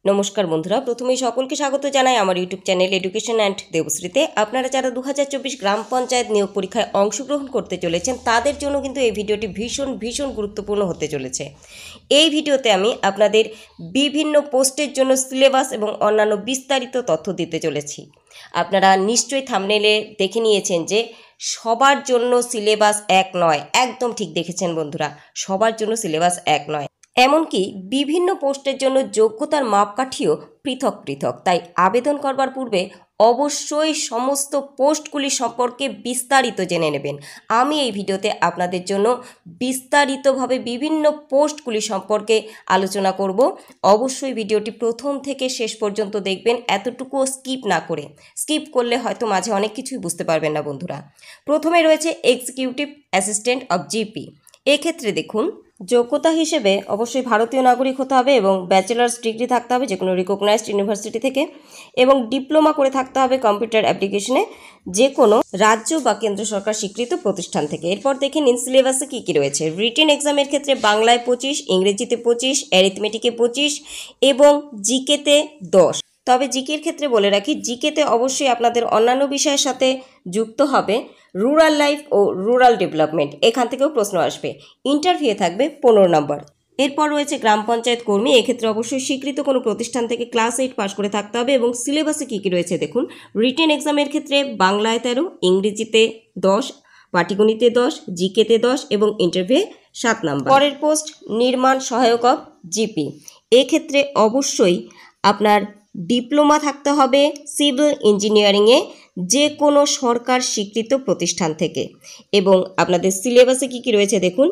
নমস্কার বন্ধুরা, প্রথমেই সকলকে স্বাগত জানাই আমার ইউটিউব চ্যানেল এডুকেশন অ্যান্ড দেবশ্রীতে। আপনারা যারা 2024 গ্রাম পঞ্চায়েত নিয়োগ পরীক্ষায় অংশগ্রহণ করতে চলেছেন তাদের জন্য কিন্তু এই ভিডিওটি ভীষণ গুরুত্বপূর্ণ হতে চলেছে। এই ভিডিওতে আমি আপনাদের বিভিন্ন পোস্টের জন্য সিলেবাস এবং অন্যান্য বিস্তারিত তথ্য দিতে চলেছি। আপনারা নিশ্চয়ই থাম্বনেলে দেখে নিয়েছেন যে সবার জন্য সিলেবাস এক নয়। একদম ঠিক দেখেছেন বন্ধুরা, সবার জন্য সিলেবাস এক নয়। এমনকি বিভিন্ন পোস্টের জন্য যোগ্যতার মাপকাঠিও পৃথক। তাই আবেদন করবার পূর্বে অবশ্যই সমস্ত পোস্টগুলি সম্পর্কে বিস্তারিত জেনে নেবেন। আমি এই ভিডিওতে আপনাদের জন্য বিস্তারিতভাবে বিভিন্ন পোস্টগুলি সম্পর্কে আলোচনা করব। অবশ্যই ভিডিওটি প্রথম থেকে শেষ পর্যন্ত দেখবেন, এতটুকুও স্কিপ না করে। স্কিপ করলে হয়তো মাঝে অনেক কিছুই বুঝতে পারবেন না বন্ধুরা। প্রথমে রয়েছে এক্সিকিউটিভ অ্যাসিস্ট্যান্ট অফ জিপি। এক্ষেত্রে দেখুন, যোগ্যতা হিসেবে অবশ্যই ভারতীয় নাগরিক হতে হবে এবং ব্যাচেলার্স ডিগ্রি থাকতে হবে যে কোনো রিকগনাইজড ইউনিভার্সিটি থেকে, এবং ডিপ্লোমা করে থাকতে হবে কম্পিউটার অ্যাপ্লিকেশনে যে কোনো রাজ্য বা কেন্দ্র সরকার স্বীকৃত প্রতিষ্ঠান থেকে। এরপর দেখে নিন সিলেবাসে কী কী রয়েছে। রিটেন এক্সামের ক্ষেত্রে বাংলায় 25, ইংরেজিতে 25, অ্যারিথমেটিকে 25 এবং জিকেতে 10। তবে জিকের ক্ষেত্রে বলে রাখি, জিকেতে অবশ্যই আপনাদের অন্যান্য বিষয়ের সাথে যুক্ত হবে রুরাল লাইফ ও রুরাল ডেভেলপমেন্ট, এখান থেকেও প্রশ্ন আসবে। ইন্টারভিউ থাকবে 15 নম্বর। এরপর রয়েছে গ্রাম পঞ্চায়েত কর্মী। এক্ষেত্রে অবশ্যই স্বীকৃত কোনো প্রতিষ্ঠান থেকে ক্লাস 8 পাস করে থাকতে হবে এবং সিলেবাসে কী কী রয়েছে দেখুন। রিটেন এক্সামের ক্ষেত্রে বাংলায় 13, ইংরেজিতে 10, পাটিগণিতে 10, জিকেতে 10 এবং ইন্টারভিউ 7 নম্বর। পরের পোস্ট নির্মাণ সহায়ক অফ জিপি। এক্ষেত্রে অবশ্যই আপনার ডিপ্লোমা থাকতে হবে সিভিল ইঞ্জিনিয়ারিংয়ে যে কোনো সরকার স্বীকৃত প্রতিষ্ঠান থেকে। এবং আপনাদের সিলেবাসে কী কী রয়েছে দেখুন।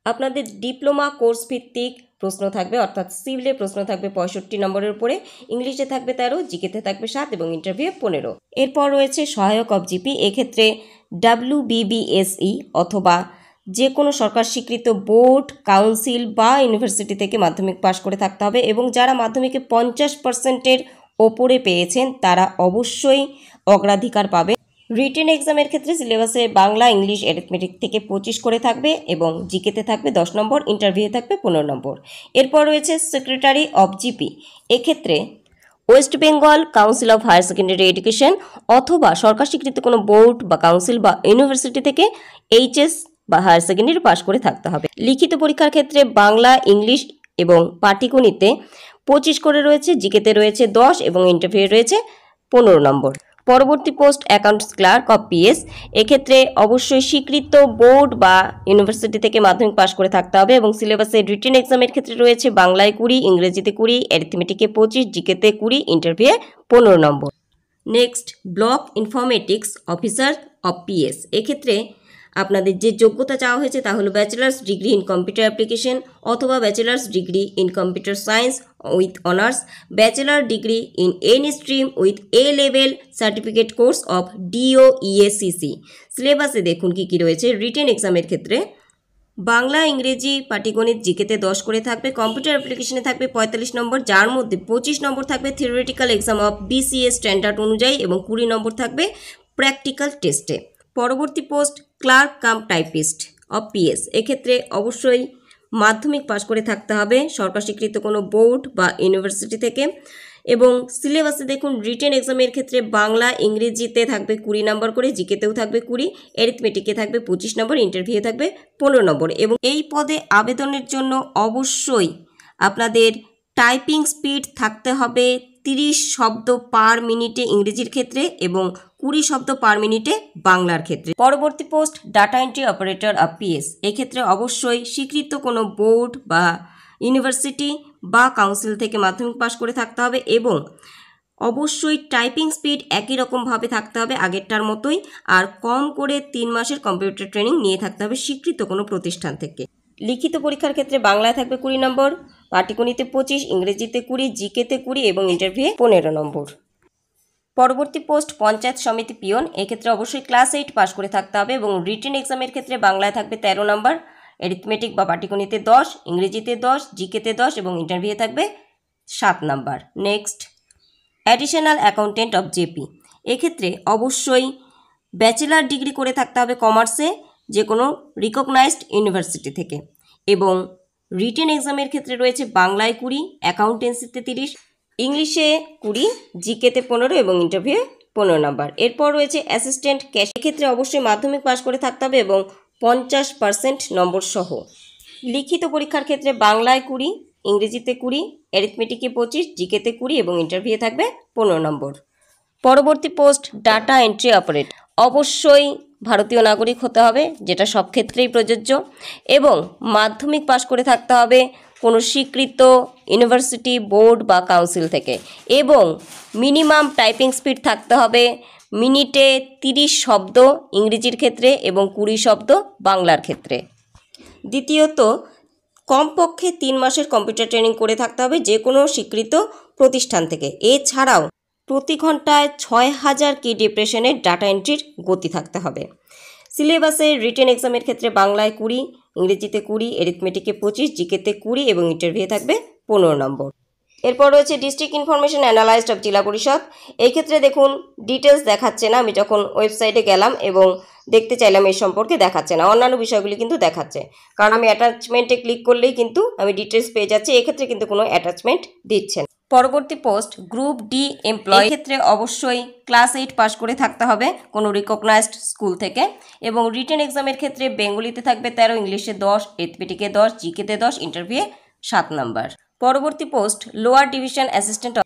আপনাদের ডিপ্লোমা কোর্স ভিত্তিক প্রশ্ন থাকবে, অর্থাৎ সিভিলে প্রশ্ন থাকবে 65 নম্বরের উপরে, ইংলিশে থাকবে 13, জিকেতে থাকবে 7 এবং ইন্টারভিউ 15। এরপর রয়েছে সহায়ক অফ জিপি। এক্ষেত্রে WBBSE অথবা যে কোনো সরকার স্বীকৃত বোর্ড, কাউন্সিল বা ইউনিভার্সিটি থেকে মাধ্যমিক পাশ করে থাকতে হবে এবং যারা মাধ্যমিকে 50%-এর ওপরে পেয়েছেন তারা অবশ্যই অগ্রাধিকার পাবে। রিটেন এক্সামের ক্ষেত্রে সিলেবাসে বাংলা, ইংলিশ, অ্যারিথমেটিক থেকে 25 করে থাকবে এবং জিকেতে থাকবে 10 নম্বর, ইন্টারভিউ থাকবে 15 নম্বর। এরপর রয়েছে সেক্রেটারি অফ জিপি। এক্ষেত্রে West Bengal Council of Higher Secondary Education অথবা সরকার স্বীকৃত কোনো বোর্ড বা কাউন্সিল বা ইউনিভার্সিটি থেকে এইচএস বা হায়ার সেকেন্ডারি পাশ করে থাকতে হবে। লিখিত পরীক্ষার ক্ষেত্রে বাংলা, ইংলিশ এবং পাটিগণিতে 25 করে রয়েছে, জিকেতে রয়েছে 10 এবং ইন্টারভিউ রয়েছে 15 নম্বর। পরবর্তী post accounts clerk of PS. এক্ষেত্রে অবশ্যই স্বীকৃত বোর্ড বা ইউনিভার্সিটি থেকে মাধ্যমিক পাশ করে থাকতে হবে এবং সিলেবাসে রিটেন এক্সামের ক্ষেত্রে রয়েছে বাংলায় 20, ইংরেজিতে 20, অ্যারিথমেটিকে 25, জিকেতে 20, ইন্টারভিউ 15 নম্বর। Next block informatics officer of PS. এক্ষেত্রে আপনাদের যে যোগ্যতা চাওয়া হয়েছে তা হলো bachelors degree in computer application অথবা bachelors degree in computer science with honours, bachelor degree in any stream with A level certificate course of DOEACC। সিলেবাসে দেখুন কী কী রয়েছে। রিটেন এক্সামের ক্ষেত্রে বাংলা, ইংরেজি, পাটিগণিত, জিকেতে 10 করে থাকবে, কম্পিউটার অ্যাপ্লিকেশনে থাকবে 45 নম্বর, যার মধ্যে 25 নম্বর থাকবে theoretical exam of BCA standard অনুযায়ী এবং 20 নম্বর থাকবে প্র্যাকটিক্যাল টেস্টে। পরবর্তী post clerk cum typist of PS. এক্ষেত্রে অবশ্যই মাধ্যমিক পাশ করে থাকতে হবে সরকার স্বীকৃত কোনো বোর্ড বা ইউনিভার্সিটি থেকে এবং সিলেবাসে দেখুন রিটেন এক্সামের ক্ষেত্রে বাংলা, ইংরেজিতে থাকবে 20 নম্বর করে, জিকেতেও থাকবে 20, অ্যারিথমেটিকে থাকবে 25 নম্বর, ইন্টারভিউ থাকবে 15 নম্বর। এবং এই পদে আবেদনের জন্য অবশ্যই আপনাদের টাইপিং স্পিড থাকতে হবে 30 শব্দ পার মিনিটে ইংরেজির ক্ষেত্রে এবং 20 শব্দ পার মিনিটে বাংলার ক্ষেত্রে। পরবর্তী post data entry operator of PS. এক্ষেত্রে অবশ্যই স্বীকৃত কোনো বোর্ড বা ইউনিভার্সিটি বা কাউন্সিল থেকে মাধ্যমিক পাশ করে থাকতে হবে এবং অবশ্যই টাইপিং স্পিড একই রকমভাবে থাকতে হবে আগেরটার মতোই, আর কম করে 3 মাসের কম্পিউটার ট্রেনিং নিয়ে থাকতে হবে স্বীকৃত কোনো প্রতিষ্ঠান থেকে। লিখিত পরীক্ষার ক্ষেত্রে বাংলায় থাকবে 20 নম্বর, পাটিগণিতে 25, ইংরেজিতে 20, জিকেতে 20 এবং ইন্টারভিউ 15 নম্বর। পরবর্তী পোস্ট পঞ্চায়েত সমিতি পিয়ন। এক্ষেত্রে অবশ্যই ক্লাস 8 পাস করে থাকতে হবে এবং রিটেন এক্সামের ক্ষেত্রে বাংলায় থাকবে 13 নম্বর, অ্যারিথমেটিক বা পাটিগণিতে 10, ইংরেজিতে 10, জিকেতে 10 এবং ইন্টারভিউ থাকবে 7 নম্বর। Next additional accountant of JP. এক্ষেত্রে অবশ্যই ব্যাচেলার ডিগ্রি করে থাকতে হবে কমার্সে যে কোনো রিকগনাইজড ইউনিভার্সিটি থেকে এবং রিটেন এক্সামের ক্ষেত্রে রয়েছে বাংলায় 20, অ্যাকাউন্টেন্সিতে 30, ইংলিশে 20, জিকেতে 15 এবং ইন্টারভিউ 15 নাম্বার। এরপর রয়েছে অ্যাসিস্ট্যান্ট ক্যাশ, এক্ষেত্রে অবশ্যই মাধ্যমিক পাশ করে থাকতে হবে এবং 50% নম্বর সহ। লিখিত পরীক্ষার ক্ষেত্রে বাংলায় 20, ইংরেজিতে 20, অ্যারিথমেটিকে 25, জিকেতে 20 এবং ইন্টারভিউ থাকবে 15 নম্বর। পরবর্তী পোস্ট ডাটা এন্ট্রি অপারেটর, অবশ্যই ভারতীয় নাগরিক হতে হবে, যেটা সব ক্ষেত্রেই প্রযোজ্য, এবং মাধ্যমিক পাশ করে থাকতে হবে কোনো স্বীকৃত ইউনিভার্সিটি, বোর্ড বা কাউন্সিল থেকে, এবং মিনিমাম টাইপিং স্পিড থাকতে হবে মিনিটে 30 শব্দ ইংরেজির ক্ষেত্রে এবং 20 শব্দ বাংলার ক্ষেত্রে। দ্বিতীয়ত, কমপক্ষে 3 মাসের কম্পিউটার ট্রেনিং করে থাকতে হবে যে কোনো স্বীকৃত প্রতিষ্ঠান থেকে। এছাড়াও প্রতি ঘন্টায় 6000 কি ডিপ্রেশনের ডাটা এন্ট্রির গতি থাকতে হবে। সিলেবাসে রিটেন এক্সামের ক্ষেত্রে বাংলায় 20, ইংরেজিতে 20, অ্যারিথমেটিকে 25, জিকেতে 20 এবং ইন্টারভিউ থাকবে 15 নম্বর। এরপর রয়েছে ডিস্ট্রিক্ট ইনফরমেশন অ্যানালাইস্ট অফ জেলা পরিষদ। এই ক্ষেত্রে দেখুন ডিটেলস দেখাচ্ছে না, আমি যখন ওয়েবসাইটে গেলাম এবং দেখতে চাইলাম এর সম্পর্কে দেখাচ্ছে না, অন্যান্য বিষয়গুলি কিন্তু দেখাচ্ছে, কারণ আমি অ্যাটাচমেন্টে ক্লিক করলেই কিন্তু আমি ডিটেলস পেয়ে যাচ্ছি, এক্ষেত্রে কিন্তু কোনো অ্যাটাচমেন্ট দিচ্ছে না। পরবর্তী পোস্ট গ্রুপ ডি এমপ্লয়ি, ক্ষেত্রে অবশ্যই ক্লাস 8 পাস করে থাকতে হবে কোনো রিকগনাইজড স্কুল থেকে, এবং রিটেন এক্সামের ক্ষেত্রে বেঙ্গলিতে থাকবে 13, ইংলিশে 10, অ্যারিথমেটিকে 10, জিকেতে 10, ইন্টারভিউ 7 নাম্বার। পরবর্তী পোস্ট লোয়ার ডিভিশন অ্যাসিস্ট্যান্ট,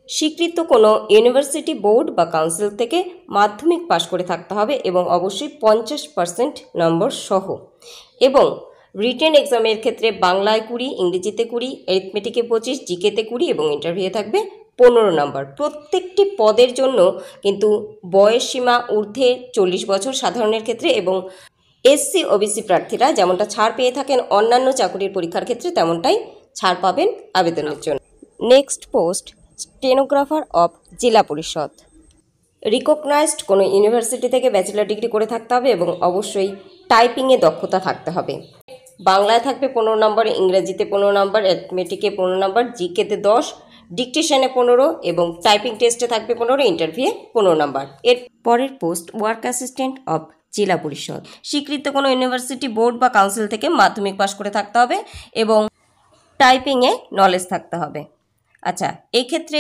স্বীকৃত কোনো ইউনিভার্সিটি, বোর্ড বা কাউন্সিল থেকে মাধ্যমিক পাশ করে থাকতে হবে এবং অবশ্যই 50% নম্বর সহ, এবং রিটেন এক্সামের ক্ষেত্রে বাংলায় 20, ইংরেজিতে 20, অ্যারিথমেটিকে 25, জিকেতে 20 এবং ইন্টারভিউ থাকবে 15 নম্বর। প্রত্যেকটি পদের জন্য কিন্তু বয়স সীমা ঊর্ধ্বে 40 বছর সাধারণের ক্ষেত্রে, এবং এসসি ওবিসি প্রার্থীরা যেমনটা ছাড় পেয়ে থাকেন অন্যান্য চাকরির পরীক্ষার ক্ষেত্রে তেমনটাই ছাড় পাবেন আবেদনের জন্য। নেক্সট পোস্ট স্টেনোগ্রাফার অফ জেলা পরিষদ, রিকগনাইজড কোনো ইউনিভার্সিটি থেকে ব্যাচেলর ডিগ্রি করে থাকতে হবে এবং অবশ্যই টাইপিংয়ে দক্ষতা থাকতে হবে। বাংলায় থাকবে 15 নম্বর, ইংরেজিতে 15 নম্বর, অ্যারিথমেটিকে 15 নম্বর, জিকেতে 10, ডিকটেশনে 15 এবং টাইপিং টেস্টে থাকবে 15, ইন্টারভিউ 15 নম্বর। এর পরের পোস্ট ওয়ার্ক অ্যাসিস্ট্যান্ট অফ জেলা পরিষদ, স্বীকৃত কোনো ইউনিভার্সিটি, বোর্ড বা কাউন্সিল থেকে মাধ্যমিক পাশ করে থাকতে হবে এবং টাইপিংয়ে নলেজ থাকতে হবে। আচ্ছা, এই ক্ষেত্রে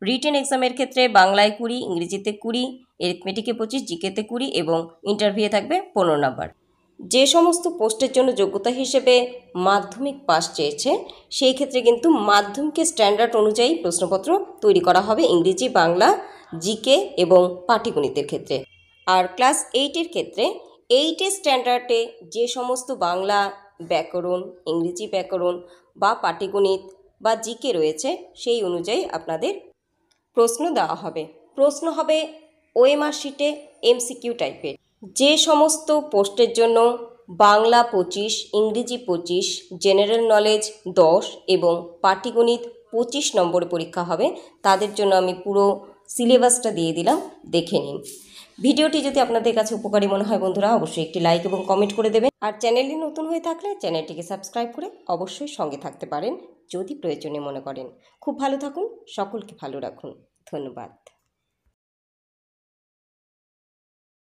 রিটেন এক্সামের ক্ষেত্রে বাংলায় 20, ইংরেজিতে 20, অ্যারিথমেটিকে 25, জিকেতে 20 এবং ইন্টারভিউ থাকবে 15 নম্বর। যে সমস্ত পোস্টের জন্য যোগ্যতা হিসেবে মাধ্যমিক পাস চেয়েছে সেই ক্ষেত্রে কিন্তু মাধ্যমিকের স্ট্যান্ডার্ড অনুযায়ী প্রশ্নপত্র তৈরি করা হবে ইংরেজি, বাংলা, জিকে এবং পাটিগণিতের ক্ষেত্রে। আর ক্লাস 8-এর ক্ষেত্রে 8-এর স্ট্যান্ডার্ডে যে সমস্ত বাংলা ব্যাকরণ, ইংরেজি ব্যাকরণ বা পাটিগণিত বা জিকে রয়েছে সেই অনুযায়ী আপনাদের প্রশ্ন দেওয়া হবে। প্রশ্ন হবে ওএমআর শিটে এমসিকিউ টাইপের। যে সমস্ত পোস্টের জন্য বাংলা 25, ইংরেজি 25, জেনারেল নলেজ 10 এবং পাটিগণিত 25 নম্বরে পরীক্ষা হবে, তাদের জন্য আমি পুরো সিলেবাসটা দিয়ে দিলাম, দেখে নিন। ভিডিওটি যদি আপনাদের কাছে উপকারী মনে হয় বন্ধুরা অবশ্যই একটি লাইক এবং কমেন্ট করে দেবেন, আর চ্যানেলটি নতুন হয়ে থাকলে চ্যানেলটিকে সাবস্ক্রাইব করে অবশ্যই সঙ্গে থাকতে পারেন যদি প্রয়োজনে মনে করেন। খুব ভালো থাকুন, সকলকে ভালো রাখুন, ধন্যবাদ।